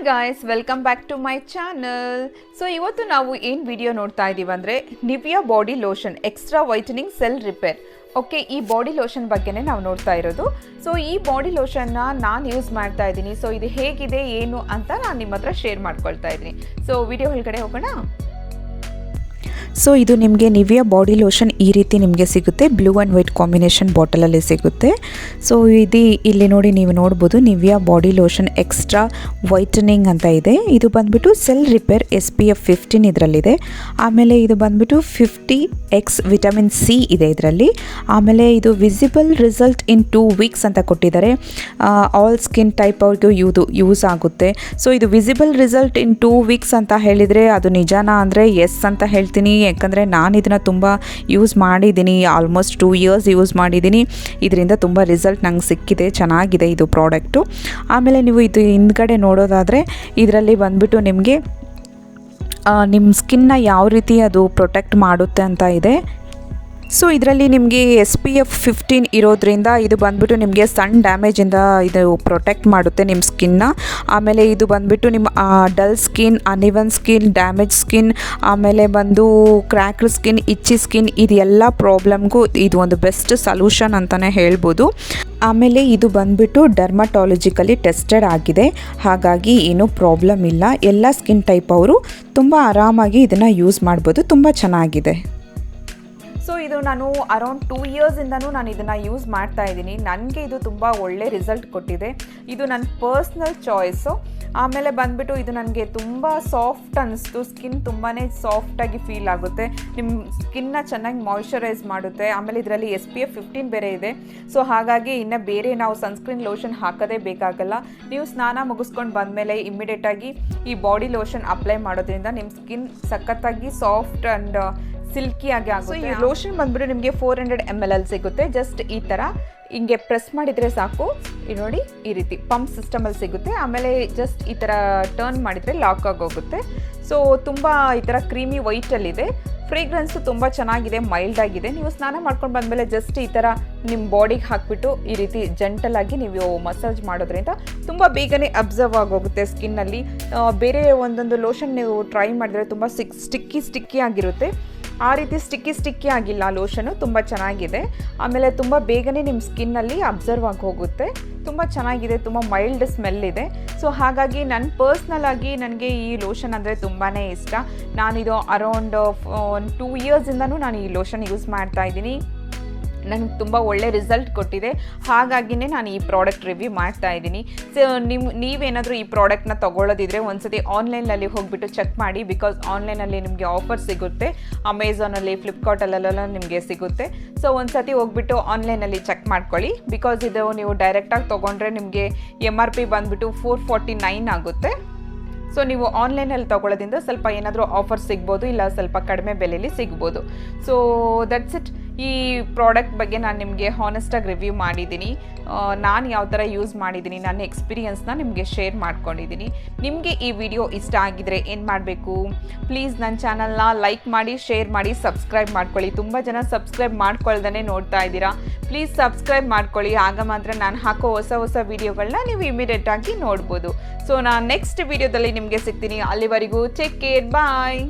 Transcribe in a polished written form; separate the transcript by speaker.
Speaker 1: Guys, welcome back to my channel. So ಇವತ್ತು ನಾವು ಏನು ವಿಡಿಯೋ ನೋಡ್ತಾ ಇದ್ದೀವಿ ಅಂದರೆ Nivea body lotion extra whitening cell repair. Okay, ಈ ಬಾಡಿ ಲೋಷನ್ ಬಗ್ಗೆನೇ ನಾವು ನೋಡ್ತಾ ಇರೋದು. ಸೊ ಈ ಬಾಡಿ ಲೋಷನ್ನ ನಾನು ಯೂಸ್ ಮಾಡ್ತಾ ಇದ್ದೀನಿ. ಸೊ ಇದು ಹೇಗಿದೆ ಏನು ಅಂತ ನಾನು ನಿಮ್ಮ ಹತ್ರ ಶೇರ್ ಮಾಡ್ಕೊಳ್ತಾ ಇದ್ದೀನಿ. ಸೊ ವಿಡಿಯೋ ಒಳಗಡೆ ಹೋಗೋಣ.
Speaker 2: ಸೊ ಇದು ನಿಮಗೆ ನಿವಿಯಾ ಬಾಡಿ ಲೋಷನ್ ಈ ರೀತಿ ನಿಮಗೆ ಸಿಗುತ್ತೆ. ಬ್ಲೂ ಆ್ಯಂಡ್ ವೈಟ್ ಕಾಂಬಿನೇಷನ್ ಬಾಟಲಲ್ಲಿ ಸಿಗುತ್ತೆ. ಸೊ ಇಲ್ಲಿ ನೋಡಿ, ನೀವು ನೋಡ್ಬೋದು Nivea body lotion extra whitening ಅಂತ ಇದೆ. ಇದು ಬಂದುಬಿಟ್ಟು ಸೆಲ್ ರಿಪೇರ್ SPF 15 ಇದರಲ್ಲಿದೆ. ಆಮೇಲೆ ಇದು ಬಂದುಬಿಟ್ಟು 50x ವಿಟಮಿನ್ C ಇದೆ ಇದರಲ್ಲಿ. ಆಮೇಲೆ ಇದು ವಿಸಿಬಲ್ ರಿಸಲ್ಟ್ ಇನ್ 2 weeks ಅಂತ ಕೊಟ್ಟಿದ್ದಾರೆ. ಆಲ್ ಸ್ಕಿನ್ ಟೈಪ್ ಅವ್ರಿಗೂ ಯೂಸ್ ಆಗುತ್ತೆ. ಸೊ ಇದು ವಿಸಿಬಲ್ ರಿಸಲ್ಟ್ ಇನ್ 2 weeks ಅಂತ ಹೇಳಿದರೆ ಅದು ನಿಜಾನಾ ಅಂದರೆ ಎಸ್ ಅಂತ ಹೇಳ್ತೀನಿ. ಯಾಕಂದರೆ ನಾನು ಇದನ್ನು ತುಂಬ ಯೂಸ್ ಮಾಡಿದ್ದೀನಿ, ಆಲ್ಮೋಸ್ಟ್ 2 years ಯೂಸ್ ಮಾಡಿದ್ದೀನಿ. ಇದರಿಂದ ತುಂಬ ರಿಸಲ್ಟ್ ನಂಗೆ ಸಿಕ್ಕಿದೆ, ಚೆನ್ನಾಗಿದೆ ಇದು ಪ್ರಾಡಕ್ಟು. ಆಮೇಲೆ ನೀವು ಇದು ಹಿಂದ್ಗಡೆ ನೋಡೋದಾದರೆ ಇದರಲ್ಲಿ ಬಂದುಬಿಟ್ಟು ನಿಮಗೆ ನಿಮ್ಮ ಸ್ಕಿನ್ನ ಯಾವ ರೀತಿ ಅದು ಪ್ರೊಟೆಕ್ಟ್ ಮಾಡುತ್ತೆ ಅಂತ ಇದೆ. ಸೊ ಇದರಲ್ಲಿ ನಿಮಗೆ SPF 15 ಇರೋದ್ರಿಂದ ಇದು ಬಂದುಬಿಟ್ಟು ನಿಮಗೆ ಸನ್ ಡ್ಯಾಮೇಜಿಂದ ಇದು ಪ್ರೊಟೆಕ್ಟ್ ಮಾಡುತ್ತೆ ನಿಮ್ಮ ಸ್ಕಿನ್ನ. ಆಮೇಲೆ ಇದು ಬಂದುಬಿಟ್ಟು ನಿಮ್ಮ dull skin, uneven skin, damage skin, ಆಮೇಲೆ ಬಂದು ಕ್ರ್ಯಾಕ್ಡ್ ಸ್ಕಿನ್, ಇಚ್ಚಿ ಸ್ಕಿನ್, ಇದೆಲ್ಲ ಪ್ರಾಬ್ಲಮ್ಗೂ ಇದು ಒಂದು ಬೆಸ್ಟ್ ಸೊಲ್ಯೂಷನ್ ಅಂತಲೇ ಹೇಳ್ಬೋದು. ಆಮೇಲೆ ಇದು ಬಂದುಬಿಟ್ಟು ಡರ್ಮಟಾಲಜಿಕಲಿ ಟೆಸ್ಟೆಡ್ ಆಗಿದೆ, ಹಾಗಾಗಿ ಏನೂ ಪ್ರಾಬ್ಲಮ್ ಇಲ್ಲ. ಎಲ್ಲ ಸ್ಕಿನ್ ಟೈಪ್ ಅವರು ತುಂಬ ಆರಾಮಾಗಿ ಇದನ್ನು ಯೂಸ್ ಮಾಡ್ಬೋದು, ತುಂಬ ಚೆನ್ನಾಗಿದೆ.
Speaker 1: ಸೊ ಇದು ನಾನು ಅರೌಂಡ್ 2 yearsಯಿಂದನೂ ನಾನು ಇದನ್ನು ಯೂಸ್ ಮಾಡ್ತಾ ಇದ್ದೀನಿ. ನನಗೆ ಇದು ತುಂಬ ಒಳ್ಳೆ ರಿಸಲ್ಟ್ ಕೊಟ್ಟಿದೆ. ಇದು ನನ್ನ ಪರ್ಸ್ನಲ್ ಚಾಯ್ಸು. ಆಮೇಲೆ ಬಂದುಬಿಟ್ಟು ಇದು ನನಗೆ ತುಂಬ ಸಾಫ್ಟ್ ಅನ್ನಿಸ್ತು. ಸ್ಕಿನ್ ತುಂಬಾ ಸಾಫ್ಟಾಗಿ ಫೀಲ್ ಆಗುತ್ತೆ. ನಿಮ್ಮ ಸ್ಕಿನ್ನ ಚೆನ್ನಾಗಿ ಮಾಯ್ಶ್ಚರೈಸ್ ಮಾಡುತ್ತೆ. ಆಮೇಲೆ ಇದರಲ್ಲಿ SPF 15 ಬೇರೆ ಇದೆ. ಸೊ ಹಾಗಾಗಿ ಇನ್ನು ಬೇರೆ ನಾವು ಸನ್ಸ್ಕ್ರೀನ್ ಲೋಷನ್ ಹಾಕೋದೇ ಬೇಕಾಗಲ್ಲ. ನೀವು ಸ್ನಾನ ಮುಗಿಸ್ಕೊಂಡು ಬಂದಮೇಲೆ ಇಮ್ಮಿಡಿಯೇಟಾಗಿ ಈ ಬಾಡಿ ಲೋಷನ್ ಅಪ್ಲೈ ಮಾಡೋದ್ರಿಂದ ನಿಮ್ಮ ಸ್ಕಿನ್ ಸಖತ್ತಾಗಿ ಸಾಫ್ಟ್ ಆ್ಯಂಡ್ ಸಿಲ್ಕಿ ಆಗಿ ಆಗುತ್ತೆ. ಈ ಲೋಷನ್ ಬಂದ್ಬಿಟ್ಟು ನಿಮಗೆ 400 ml ಸಿಗುತ್ತೆ. ಜಸ್ಟ್ ಈ ಥರ ಹಿಂಗೆ ಪ್ರೆಸ್ ಮಾಡಿದರೆ ಸಾಕು. ಇದು ನೋಡಿ, ಈ ರೀತಿ ಪಂಪ್ ಸಿಸ್ಟಮಲ್ಲಿ ಸಿಗುತ್ತೆ. ಆಮೇಲೆ ಜಸ್ಟ್ ಈ ಥರ ಟರ್ನ್ ಮಾಡಿದರೆ ಲಾಕ್ ಆಗೋಗುತ್ತೆ. ಸೊ ತುಂಬ ಈ ಥರ ಕ್ರೀಮಿ ವೈಟಲ್ಲಿದೆ. ಫ್ರೇಗ್ರೆನ್ಸು ತುಂಬ ಚೆನ್ನಾಗಿದೆ, ಮೈಲ್ಡ್ ಆಗಿದೆ. ನೀವು ಸ್ನಾನ ಮಾಡ್ಕೊಂಡು ಬಂದಮೇಲೆ ಜಸ್ಟ್ ಈ ಥರ ನಿಮ್ಮ ಬಾಡಿಗೆ ಹಾಕಿಬಿಟ್ಟು ಈ ರೀತಿ ಜೆಂಟಲಾಗಿ ನೀವು ಮಸಾಜ್ ಮಾಡೋದ್ರಿಂದ ತುಂಬ ಬೇಗನೆ ಅಬ್ಸರ್ವ್ ಆಗೋಗುತ್ತೆ ಸ್ಕಿನ್ನಲ್ಲಿ. ಬೇರೆ ಒಂದೊಂದು ಲೋಷನ್ ನೀವು ಟ್ರೈ ಮಾಡಿದರೆ ತುಂಬ ಸ್ಟಿಕ್ಕಿ ಆಗಿರುತ್ತೆ. ಆ ರೀತಿ ಸ್ಟಿಕ್ಕಿ ಆಗಿಲ್ಲ ಲೋಷನು, ತುಂಬ ಚೆನ್ನಾಗಿದೆ. ಆಮೇಲೆ ತುಂಬ ಬೇಗನೆ ನಿಮ್ಮ ಸ್ಕಿನ್ನಲ್ಲಿ ಅಬ್ಸರ್ವ್ ಆಗಿ ಹೋಗುತ್ತೆ. ತುಂಬ ಚೆನ್ನಾಗಿದೆ, ತುಂಬ ಮೈಲ್ಡ್ ಸ್ಮೆಲ್ ಇದೆ. ಸೊ ಹಾಗಾಗಿ ನನ್ನ ಪರ್ಸ್ನಲಾಗಿ ನನಗೆ ಈ ಲೋಷನ್ ಅಂದರೆ ತುಂಬಾ ಇಷ್ಟ. ನಾನಿದು ಅರೌಂಡ್ 2 yearsಯಿಂದನೂ ನಾನು ಈ ಲೋಷನ್ ಯೂಸ್ ಮಾಡ್ತಾ ಇದ್ದೀನಿ. ನನಗೆ ತುಂಬ ಒಳ್ಳೆ ರಿಸಲ್ಟ್ ಕೊಟ್ಟಿದೆ. ಹಾಗಾಗಿನೇ ನಾನು ಈ ಪ್ರಾಡಕ್ಟ್ ರಿವ್ಯೂ ಮಾಡ್ತಾ ಇದ್ದೀನಿ. ಸೊ ನೀವೇನಾದರೂ ಈ ಪ್ರಾಡಕ್ಟ್ನ ತೊಗೊಳ್ಳೋದಿದ್ರೆ ಒಂದ್ಸತಿ ಆನ್ಲೈನಲ್ಲಿ ಹೋಗಿಬಿಟ್ಟು ಚೆಕ್ ಮಾಡಿ. ಬಿಕಾಸ್ ಆನ್ಲೈನಲ್ಲಿ ನಿಮಗೆ ಆಫರ್ ಸಿಗುತ್ತೆ, ಅಮೆಝಾನಲ್ಲಿ, ಫ್ಲಿಪ್ಕಾರ್ಟಲ್ಲೆಲ್ಲ ನಿಮಗೆ ಸಿಗುತ್ತೆ. ಸೊ ಒಂದ್ಸತಿ ಹೋಗ್ಬಿಟ್ಟು ಆನ್ಲೈನಲ್ಲಿ ಚೆಕ್ ಮಾಡ್ಕೊಳ್ಳಿ. ಬಿಕಾಸ್ ಇದು ನೀವು ಡೈರೆಕ್ಟಾಗಿ ತೊಗೊಂಡ್ರೆ ನಿಮಗೆ MRP ಬಂದುಬಿಟ್ಟು 449 ಆಗುತ್ತೆ. ಸೊ ನೀವು ಆನ್ಲೈನಲ್ಲಿ ತೊಗೊಳ್ಳೋದ್ರಿಂದ ಸ್ವಲ್ಪ ಏನಾದರೂ ಆಫರ್ ಸಿಗ್ಬೋದು, ಇಲ್ಲ ಸ್ವಲ್ಪ ಕಡಿಮೆ ಬೆಲೆಯಲ್ಲಿ ಸಿಗ್ಬೋದು. So that's it. ಈ ಪ್ರಾಡಕ್ಟ್ ಬಗ್ಗೆ ನಾನು ನಿಮಗೆ ಹಾನೆಸ್ಟಾಗಿ ರಿವ್ಯೂ ಮಾಡಿದ್ದೀನಿ. ನಾನು ಯಾವ ಥರ ಯೂಸ್ ಮಾಡಿದ್ದೀನಿ, ನನ್ನ ಎಕ್ಸ್ಪೀರಿಯನ್ಸ್ನ ನಿಮಗೆ ಶೇರ್ ಮಾಡ್ಕೊಂಡಿದ್ದೀನಿ. ನಿಮಗೆ ಈ ವಿಡಿಯೋ ಇಷ್ಟ ಆಗಿದರೆ ಏನು ಮಾಡಬೇಕು, ಪ್ಲೀಸ್ ನನ್ನ ಚಾನಲ್ನ ಲೈಕ್ ಮಾಡಿ, ಶೇರ್ ಮಾಡಿ, ಸಬ್ಸ್ಕ್ರೈಬ್ ಮಾಡ್ಕೊಳ್ಳಿ. ತುಂಬ ಜನ ಸಬ್ಸ್ಕ್ರೈಬ್ ಮಾಡ್ಕೊಳ್ದೇ ನೋಡ್ತಾ ಇದ್ದೀರಾ. ಪ್ಲೀಸ್ ಸಬ್ಸ್ಕ್ರೈಬ್ ಮಾಡ್ಕೊಳ್ಳಿ. ಆಗ ಮಾತ್ರ ನಾನು ಹಾಕೋ ಹೊಸ ವಿಡಿಯೋಗಳನ್ನ ನೀವು ಇಮಿಡಿಯೇಟಾಗಿ ನೋಡ್ಬೋದು. ಸೊ ನಾನು ನೆಕ್ಸ್ಟ್ ವಿಡಿಯೋದಲ್ಲಿ ನಿಮಗೆ ಸಿಗ್ತೀನಿ. ಅಲ್ಲಿವರೆಗೂ ಟೇಕ್ ಕೇರ್, ಬಾಯ್.